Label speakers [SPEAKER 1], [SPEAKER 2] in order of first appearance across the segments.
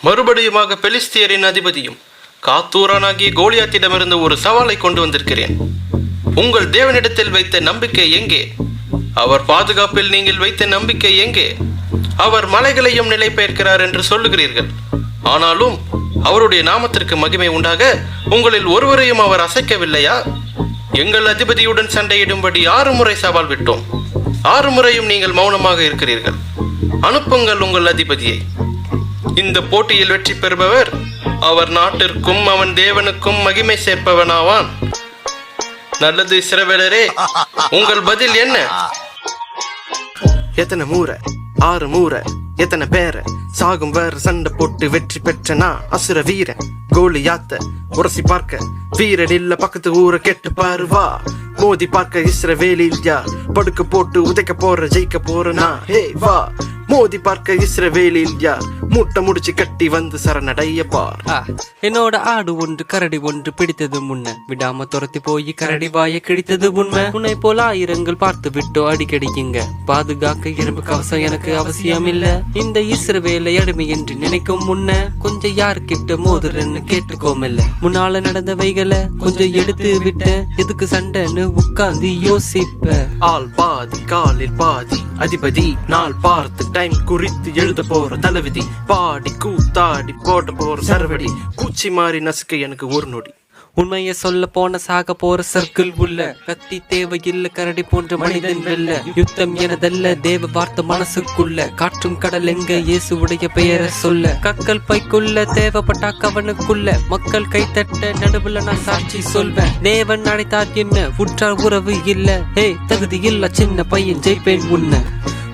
[SPEAKER 1] மறுபடியுமாக பெலிஸ்தியரின் அதிபதியும் காத்தூரானாகிய கோலியாத்திடமிருந்து ஒரு சவாலை கொண்டு வந்திருக்கிறேன். உங்கள் தேவனிடத்தில் வைத்த நம்பிக்கை எங்கே? அவர் பாதுகாப்பில் நீங்கள் வைத்த நம்பிக்கை எங்கே? அவர் மலைகளையும் நிலை பெயர்க்கிறார் என்று சொல்லுகிறீர்கள். ஆனாலும் அவருடைய நாமத்திற்கு மகிமை உண்டாக உங்களில் ஒருவரையும் அவர் அசைக்கவில்லையா? எங்கள் அதிபதியுடன் சண்டையிடும்படி 6 முறை சவால் விட்டோம். 6 முறையும் நீங்கள் மௌனமாக இருக்கிறீர்கள். அனுப்புங்கள் உங்கள் அதிபதியை. இந்த போட்டியில் வெற்றி பெறுபவர் அவர் நாட்டிற்கும் அவன் தேவனுக்கும் மகிமை சேர்ப்பவனாவான். நல்லது இஸ்ரவேலரே, உங்கள் பதில் என்ன?
[SPEAKER 2] எத்தனை மூரை 6 மூரை எத்தனை பேரை சாகும் வேற சண்டை போட்டு வெற்றி பெற்றனா அசுர வீரன் கோலியாத்த உரசி பார்க்க வீரன் இல்ல பக்கத்து ஊரை கெட்டு பாருவா மோதி பார்க்க இஸ்ரவேலில் யார் படுக்க போட்டு உதைக்க போற ஜெயிக்க போறனா ஹே வா மோதி பார்க்க இஸ்ரவேலில் யார் மூட்டை முடிச்சு கட்டி வந்து சரணடைய பார்.
[SPEAKER 3] என்னோட ஆடு ஒன்று கரடி ஒன்று பிடித்தது முன்ன விடாம துரத்தி போய் கரடி வாய கிடித்தது உண்மை. உன்னை போல 1000 பார்த்து விட்டோ அடிக்கடிக்குங்க பாதுகாக்க இரும்பு கவசம் எனக்கு அவசியம் இல்ல. இந்த இஸ்ரவேலை அடிமை என்று நினைக்கும் முன்ன கொஞ்சம் யாருக்கிட்ட மோதுறன்னு கேட்டுக்கோமில்ல. முன்னால நடந்தவைகளை கொஞ்சம் எடுத்து விட்ட எதுக்கு சண்டைன்னு உட்கார்ந்து யோசிப்ப.
[SPEAKER 2] ஆள் பாதி காலில் பாதி அதிபதி நாள் பார்த்து டைம் குறித்து எழுத போற தளபதி பாடி கூத்தாடி போட்ட போற சரவடி பூச்சி மாறி நசுக்க எனக்கு ஒரு நொடி.
[SPEAKER 3] உண்மைய சொல்ல போன சாக போற சர்க்கிள் உள்ள கத்தி தேவையில்லை கரடி போன்ற மனிதன் வெல்ல. யுத்தம் எனதல்ல தேவ வார்த்தை மனசுக்குள்ள காற்றும் கடல் எங்க இயேசுடைய பெயரை சொல்ல. கக்கல் பைக்குள்ள தேவைப்பட்டா கவனுக்குள்ள மக்கள் கைத்தட்ட நடுவுல நான் சாட்சி சொல்வேன். தேவன் அடைத்தார் என்ன உற்றார் உறவு இல்ல. ஹே தகுதி இல்ல சின்ன பையன் ஜெயிப்பேன் உன்ன.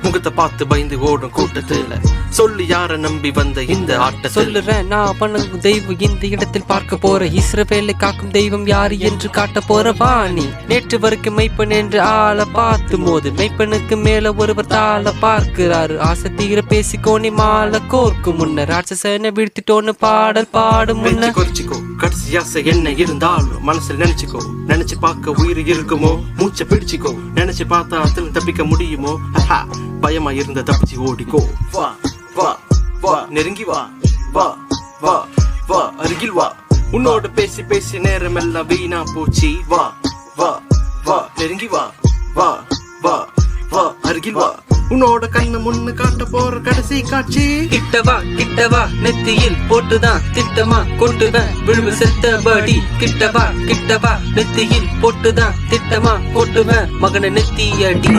[SPEAKER 2] முகத்தை பார்த்து பயந்து ஓடும் கூட்டத்துல சொல்லி யார நம்பி வந்த இந்த ஆட்ட
[SPEAKER 3] சொல்லுறேன் நான் பண்ண தெய்வம் இந்த இடத்தில் பார்க்க போற இஸ்ரவேலை காக்கும் தெய்வம் யாரு என்று காட்ட போற வாணி. நேற்று வரைக்கும் மெய்ப்பன் என்று ஆளை பார்த்து மோது மெய்ப்பனுக்கு மேல ஒருவர் தாள பார்க்கிறாரு. ஆசை தீர பேசிக்கோனி மாலை கோர்க்கும் முன்ன ராட்சசனை வீழ்த்திட்டோன்னு பாடல் பாடும் முன்ன.
[SPEAKER 2] குறிச்சிக்கோ கடைசி ஆசை என்ன இருந்தாலும் மனசுல நினைச்சுக்கோ. நினைச்சு பார்க்க உயிர் இருக்குமோ மூச்சை பிடிச்சிக்கோ. நினைச்சு பார்த்தா அதில் தப்பிக்க முடியுமோ பயமா இருந்த தப்பிச்சு ஓடிக்கோ. வா வா வா நெருங்கி வா வா வா வா அருகில் வா. உன்னோட பேசி பேசி நேரம் எல்லாம் வீணா போச்சு. வா வா வா நெருங்கி வா வா வா வா அருகில் வா. உன்னோட கண்ணு முன்னு காட்ட போற கடைசி காட்சி.
[SPEAKER 3] கிட்டவா நெத்தியில் போட்டுதான் திட்டமா கொட்டுவேன் விழுவு செத்தபடி. கிட்டவா நெத்தியில் போட்டுதான் திட்டமா கொட்டுவேன் மகனை நெத்தி அடி.